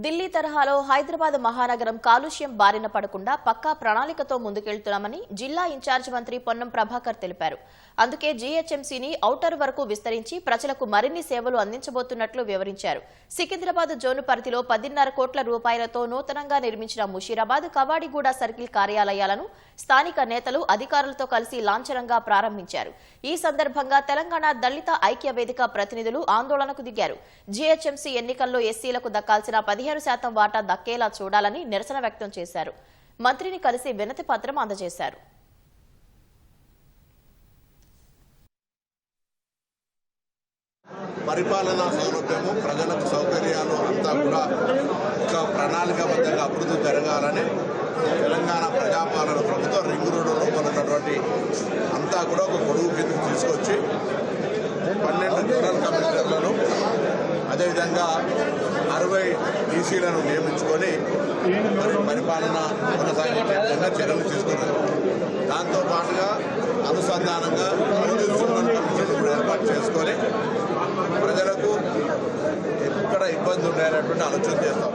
ఢిల్లీ తరహాలో హైదరాబాద్ మహానగరం కాలుష్యం బారిన పడకుండా పక్కా ప్రణాళికతో ముందుకెళ్తున్నామని జిల్లా ఇన్ఛార్జ్ మంత్రి పొన్నం ప్రభాకర్ తెలిపారు. అందుకే జీహెచ్ఎంసీని ఔటర్ వరకు విస్తరించి ప్రజలకు మరిన్ని సేవలు అందించబోతున్నట్లు వివరించారు. సికింద్రాబాద్ జోను పరిధిలో 10.5 కోట్ల రూపాయలతో నూతనంగా నిర్మించిన ముషీరాబాద్, కవాడిగూడ సర్కిల్ కార్యాలయాలను స్థానిక నేతలు అధికారులతో కలిసి లాంఛనంగా ప్రారంభించారు. ఈ సందర్భంగా తెలంగాణ దళిత ఐక్య వేదిక ప్రతినిధులు ఆందోళనకు దిగారు. జీహెచ్ఎంసీ ఎన్నికల్లో ఎస్సీలకు దక్కాల్సిన 15% వాటా దక్కేలా చూడాలని నిరసన వ్యక్తం చేశారు. మంత్రిని కలిసి వినతి పత్రం అందజేశారు. పరిపాలనా సౌలభ్యము, ప్రజలకు సౌకర్యాలు అంతా కూడా ఒక ప్రణాళికాబద్ధంగా అభివృద్ధి జరగాలని తెలంగాణ ప్రజాపాలన ప్రభుత్వం రింగ్ రోడ్డులో ఉన్నటువంటి అంతా కూడా ఒక గొడుగు కిందకు తీసుకొచ్చి 12 జోనల్ కమిషనర్లను అదేవిధంగా 60 డీసీలను నియమించుకొని పరిపాలన కొనసాగించే విధంగా చర్యలు తీసుకున్నారు. దాంతో పాటుగా అనుసంధానంగా ఏర్పాటు చేసుకొని ప్రజలకు ఎక్కడ ఇబ్బంది ఉండేటటువంటి ఆలోచన చేస్తాం.